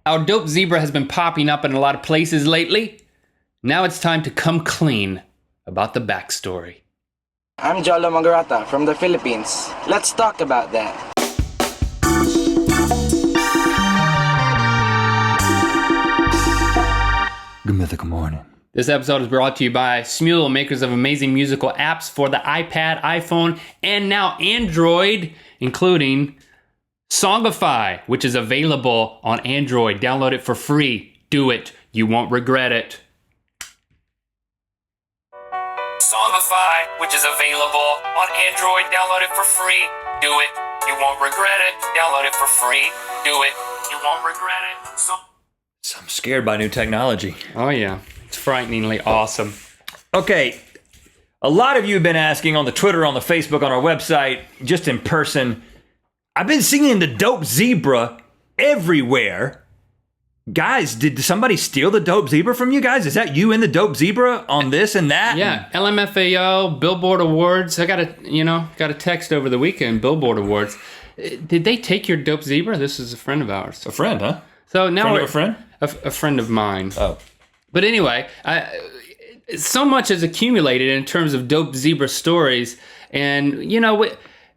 Our dope zebra has been popping up in a lot of places lately. Now it's time to come clean about the backstory. I'm Jolo Magarata from the Philippines. Let's talk about that. Good Mythical Morning. This episode is brought to you by Smule, makers of amazing musical apps for the iPad, iPhone, and now Android, including Songify, which is available on Android. Download it for free. Do it. You won't regret it. Songify, which is available on Android. Download it for free. Do it. You won't regret it. Download it for free. Do it. You won't regret it. So I'm scared by new technology. Oh, yeah. It's frighteningly awesome. Okay. A lot of you have been asking on the Twitter, on the Facebook, on our website, just in person. I've been seeing the dope zebra everywhere. Guys, did somebody steal the dope zebra from you guys? Is that you in the dope zebra on this and that? Yeah, LMFAO, Billboard Awards. I got a text over the weekend, Billboard Awards. Did they take your dope zebra? This is a friend of ours. A friend, huh? So now friend of a friend? A friend of mine. Oh. But anyway, so much has accumulated in terms of dope zebra stories, and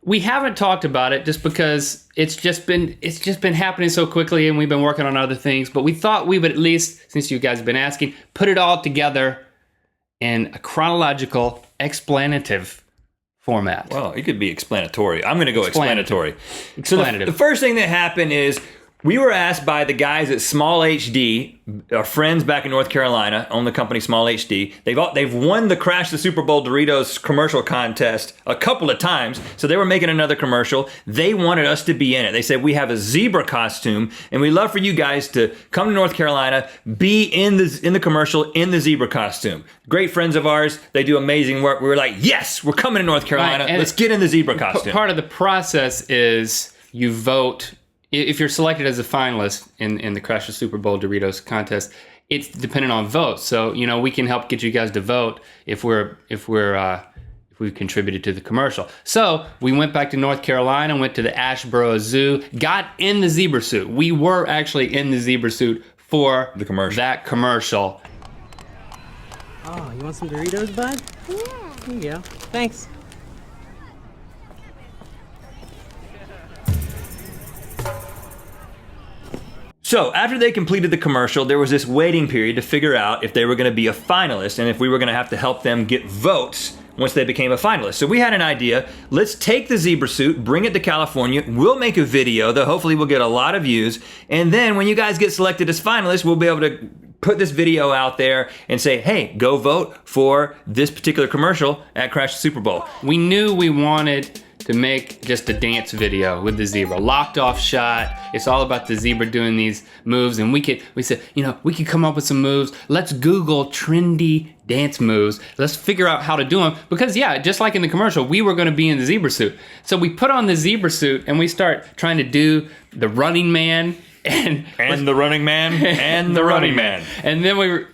we haven't talked about it just because it's just been happening so quickly, and we've been working on other things. But we thought we would at least, since you guys have been asking, put it all together in a chronological, explanative format. Well, it could be explanatory. I'm going to go explanatory. Explanative. So the first thing that happened is we were asked by the guys at Small HD, our friends back in North Carolina, own the company Small HD. They've won the Crash the Super Bowl Doritos commercial contest a couple of times, so they were making another commercial. They wanted us to be in it. They said, we have a zebra costume, and we'd love for you guys to come to North Carolina, be in the commercial in the zebra costume. Great friends of ours. They do amazing work. We were like, yes, we're coming to North Carolina. Right, let's get in the zebra costume. Part of the process is you vote. If you're selected as a finalist in the Crash the Super Bowl Doritos contest, it's dependent on votes. So we can help get you guys to vote if we've contributed to the commercial. So we went back to North Carolina, went to the Asheboro Zoo, got in the zebra suit. We were actually in the zebra suit for the commercial. That commercial. Oh, you want some Doritos, bud? Yeah. Here you go. Thanks. So after they completed the commercial, there was this waiting period to figure out if they were going to be a finalist and if we were going to have to help them get votes once they became a finalist. So we had an idea. Let's take the zebra suit, bring it to California. We'll make a video that hopefully will get a lot of views. And then when you guys get selected as finalists, we'll be able to put this video out there and say, hey, go vote for this particular commercial at Crash the Super Bowl. We knew we wanted to make just a dance video with the zebra, locked off shot. It's all about the zebra doing these moves, and we said, we could come up with some moves. Let's Google trendy dance moves. Let's figure out how to do them, because just like in the commercial, we were going to be in the zebra suit. So we put on the zebra suit and we start trying to do the running man and the running man and the running man. And then we were,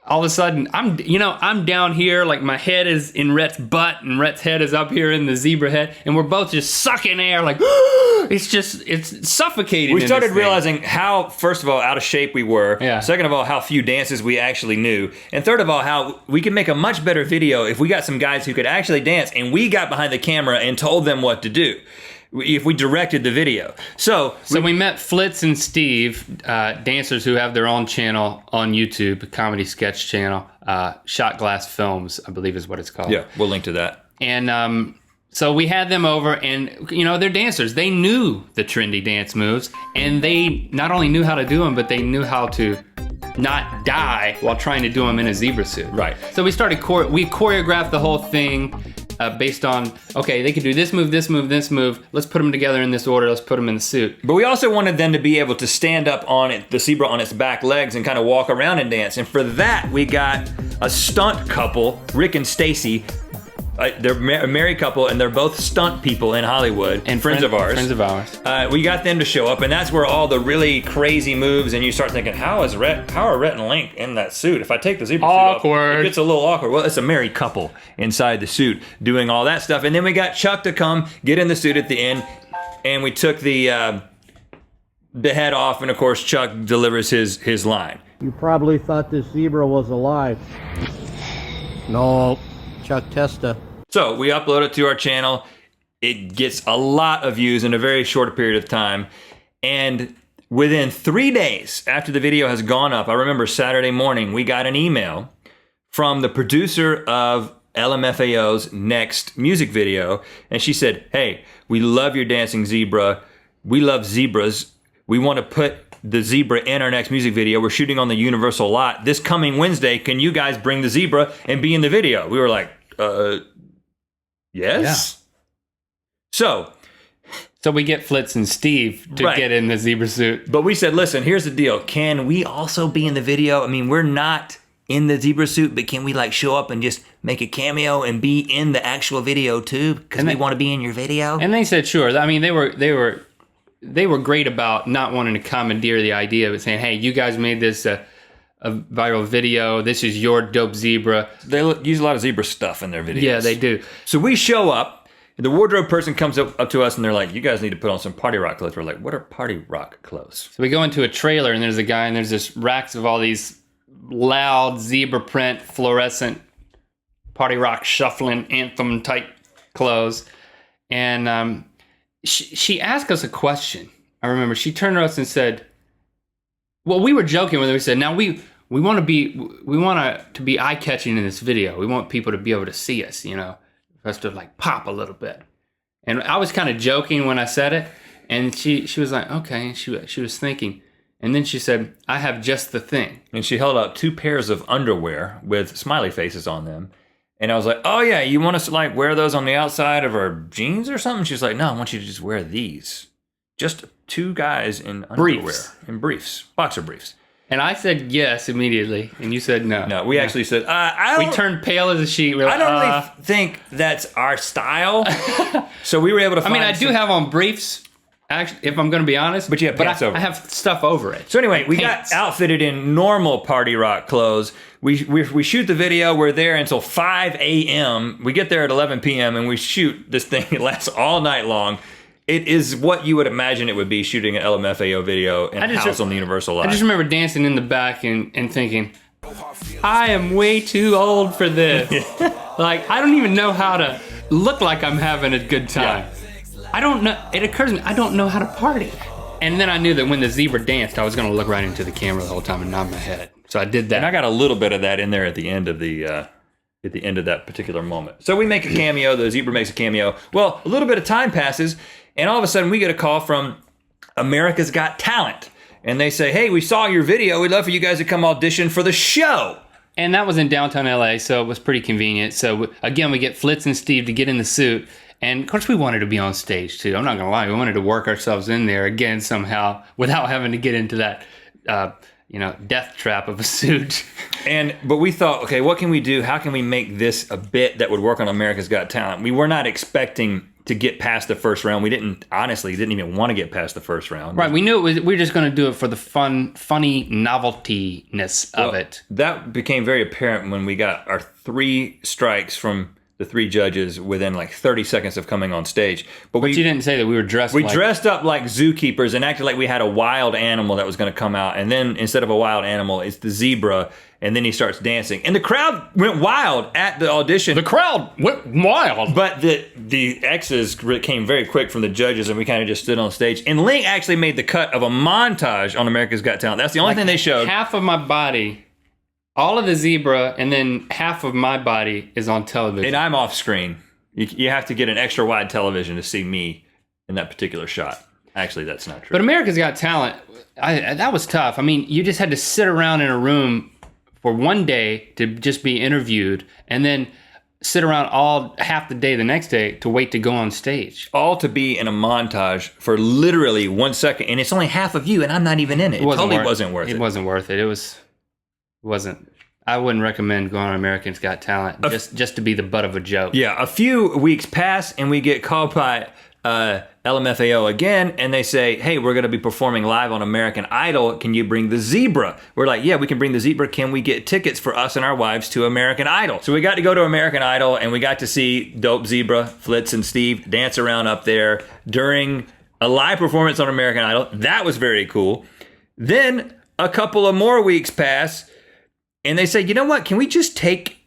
all of a sudden, I'm down here, like my head is in Rhett's butt and Rhett's head is up here in the zebra head, and we're both just sucking air, like, it's suffocating. We started realizing how, first of all, out of shape we were. Yeah. Second of all, how few dances we actually knew. And third of all, how we could make a much better video if we got some guys who could actually dance and we got behind the camera and told them what to do. If we directed the video. So we met Flitz and Steve, dancers who have their own channel on YouTube, a comedy sketch channel, Shot Glass Films, I believe is what it's called. Yeah, we'll link to that. And so we had them over, and they're dancers. They knew the trendy dance moves, and they not only knew how to do them, but they knew how to not die while trying to do them in a zebra suit. Right. So we choreographed the whole thing based on, okay, they could do this move, this move, this move. Let's put them together in this order. Let's put them in the suit. But we also wanted them to be able to stand up on it, the zebra on its back legs, and kind of walk around and dance. And for that, we got a stunt couple, Rick and Stacy. They're a married couple, and they're both stunt people in Hollywood. And friends of ours. Friends of ours. We got them to show up, and that's where all the really crazy moves, and you start thinking, how are Rhett and Link in that suit? If I take the zebra suit off, it gets a little awkward. Well, it's a married couple inside the suit doing all that stuff. And then we got Chuck to come, get in the suit at the end, and we took the the head off, and of course Chuck delivers his line. You probably thought this zebra was alive. No, Chuck Testa. So we upload it to our channel. It gets a lot of views in a very short period of time. And within 3 days after the video has gone up, I remember Saturday morning, we got an email from the producer of LMFAO's next music video. And she said, hey, we love your dancing zebra. We love zebras. We want to put the zebra in our next music video. We're shooting on the Universal lot this coming Wednesday. Can you guys bring the zebra and be in the video? We were like, yes. Yeah. So we get Flitz and Steve to get in the zebra suit. But we said, listen, here's the deal. Can we also be in the video? I mean, we're not in the zebra suit, but can we like show up and just make a cameo and be in the actual video too? Because we want to be in your video. And they said, sure. I mean, they were great about not wanting to commandeer the idea, but saying, hey, you guys made this a viral video. This is your dope zebra. They use a lot of zebra stuff in their videos. Yeah, they do. So we show up. The wardrobe person comes up to us and they're like, you guys need to put on some party rock clothes. We're like, what are party rock clothes? So we go into a trailer and there's a guy and there's this racks of all these loud zebra print, fluorescent, party rock shuffling anthem type clothes. And she asked us a question. I remember she turned to us and said, well, we were joking when we said, now we want to be eye-catching in this video. We want people to be able to see us, you know. For us to like pop a little bit. And I was kind of joking when I said it, and she was like, okay, and she was thinking. And then she said, I have just the thing. And she held out 2 pairs of underwear with smiley faces on them. And I was like, oh yeah, you want us to like wear those on the outside of our jeans or something? She's like, no, I want you to just wear these. Just 2 guys in underwear. In briefs, boxer briefs. And I said yes immediately, and you said no. No, we actually said, we turned pale as a sheet. I don't really think that's our style. So we were able to find I do have on briefs, actually, if I'm going to be honest. But you have pants over. I have stuff over it. So anyway, we got outfitted in normal party rock clothes. We shoot the video. We're there until 5 a.m. We get there at 11 p.m. and we shoot this thing. It lasts all night long. It is what you would imagine it would be shooting an LMFAO video in a house on the Universal lot. I just remember dancing in the back and thinking, I am way too old for this. Like, I don't even know how to look like I'm having a good time. Yeah. I don't know. It occurs to me, I don't know how to party. And then I knew that when the zebra danced, I was going to look right into the camera the whole time and nod my head. So I did that. And I got a little bit of that in there at the end of that particular moment. So we make a cameo. The zebra makes a cameo. Well, a little bit of time passes. And all of a sudden, we get a call from America's Got Talent. And they say, hey, we saw your video. We'd love for you guys to come audition for the show. And that was in downtown LA, so it was pretty convenient. So, again, we get Flitz and Steve to get in the suit. And, of course, we wanted to be on stage, too. I'm not going to lie. We wanted to work ourselves in there, again, somehow, without having to get into that, death trap of a suit. But we thought, okay, what can we do? How can we make this a bit that would work on America's Got Talent? We were not expecting to get past the first round. We didn't even want to get past the first round. Right, we knew we were just going to do it for the funny novelty-ness of it. That became very apparent when we got our 3 strikes from the 3 judges within like 30 seconds of coming on stage. But you didn't say that we were dressed We dressed up like zookeepers and acted like we had a wild animal that was going to come out. And then instead of a wild animal, it's the zebra. And then he starts dancing. And the crowd went wild at the audition. The crowd went wild. But the X's came very quick from the judges, and we kind of just stood on stage. And Link actually made the cut of a montage on America's Got Talent. That's the only thing they showed. Half of my body, all of the zebra, and then half of my body is on television. And I'm off screen. You have to get an extra wide television to see me in that particular shot. Actually, that's not true. But America's Got Talent, that was tough. I mean, you just had to sit around in a room for one day to just be interviewed, and then sit around half the day the next day to wait to go on stage. All to be in a montage for literally 1 second, and it's only half of you, and I'm not even in it. It totally wasn't worth it. It wasn't worth it. It wasn't. I wouldn't recommend going on America's Got Talent just to be the butt of a joke. Yeah, a few weeks pass, and we get called by LMFAO again, and they say, hey, we're going to be performing live on American Idol. Can you bring the zebra? We're like, yeah, we can bring the zebra. Can we get tickets for us and our wives to American Idol? So we got to go to American Idol, and we got to see dope zebra, Flitz and Steve, dance around up there during a live performance on American Idol. That was very cool. Then a couple of more weeks pass, and they say, you know what? Can we just take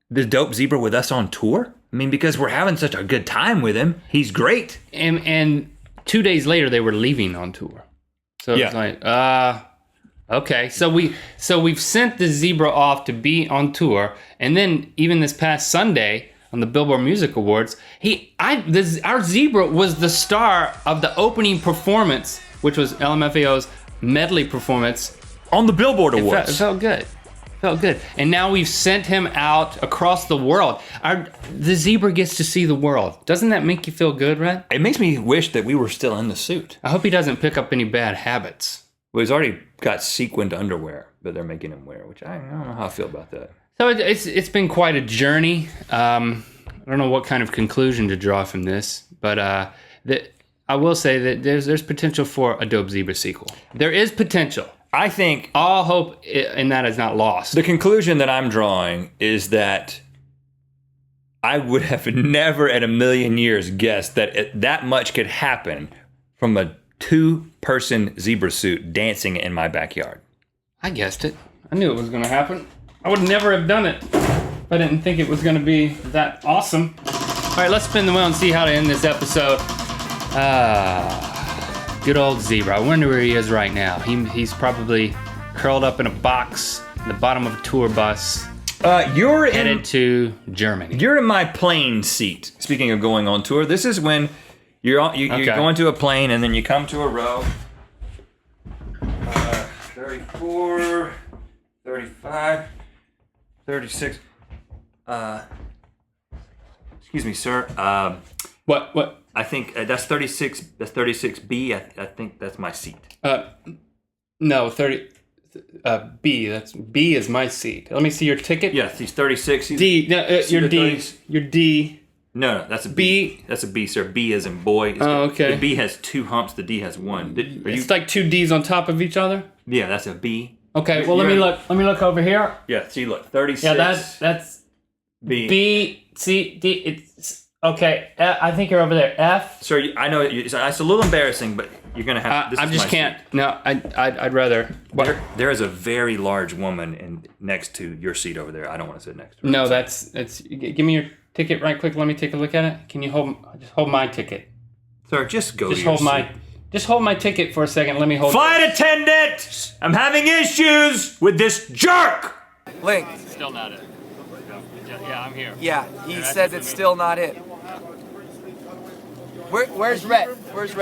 the dope zebra with us on tour? I mean, because we're having such a good time with him. He's great. And 2 days later, they were leaving on tour. So it's like, okay. So we've sent the zebra off to be on tour, and then even this past Sunday on the Billboard Music Awards, our zebra was the star of the opening performance, which was LMFAO's medley performance On the Billboard Awards. It felt good. Felt good. And now we've sent him out across the world. The zebra gets to see the world. Doesn't that make you feel good, Rhett? It makes me wish that we were still in the suit. I hope he doesn't pick up any bad habits. Well, he's already got sequined underwear that they're making him wear, which I don't know how I feel about that. So it's been quite a journey. I don't know what kind of conclusion to draw from this, but I will say that there's potential for a Dope Zebra sequel. There is potential. I think All hope in that is not lost. the conclusion that I'm drawing is that I would have never in a million years guessed that that much could happen from a 2-person zebra suit dancing in my backyard. I guessed it. I knew it was going to happen. I would never have done it if I didn't think it was going to be that awesome. All right, let's spin the wheel and see how to end this episode. Good old zebra. I wonder where he is right now. He's probably curled up in a box in the bottom of a tour bus, You're headed to Germany. You're in my plane seat. Speaking of going on tour, this is when you go into a plane and then you come to a row. 34, 35, 36. Excuse me, sir. What? I think that's 36. That's 36B. I think that's my seat. No, 30. B. B is my seat. Let me see your ticket. Yes, he's 36. D. No, your D. 30s? Your D. No, that's a B. B. That's a B, sir. B as in boy. Oh, okay. The B has 2 humps. The D has 1. It's like 2 D's on top of each other. Yeah, that's a B. Okay. Well, let me look. Let me look over here. Yeah. See, look, 36. Yeah, that's B. B, C, D. It's okay. I think you're over there. F. Sir, I know it's a little embarrassing, but you're gonna have. This I is just my can't. seat. No, I'd rather. There is a very large woman next to your seat over there. I don't want to sit next to her. No, that's. Give me your ticket right quick. Let me take a look at it. Can you hold my ticket? Sir, just go. Just to your hold seat. Just hold my ticket for a second. Let me hold. Flight attendant, I'm having issues with this jerk. Link. Still not it. Yeah, I'm here. Yeah, he says it's still not it. Where's Rhett? Where's Rhett?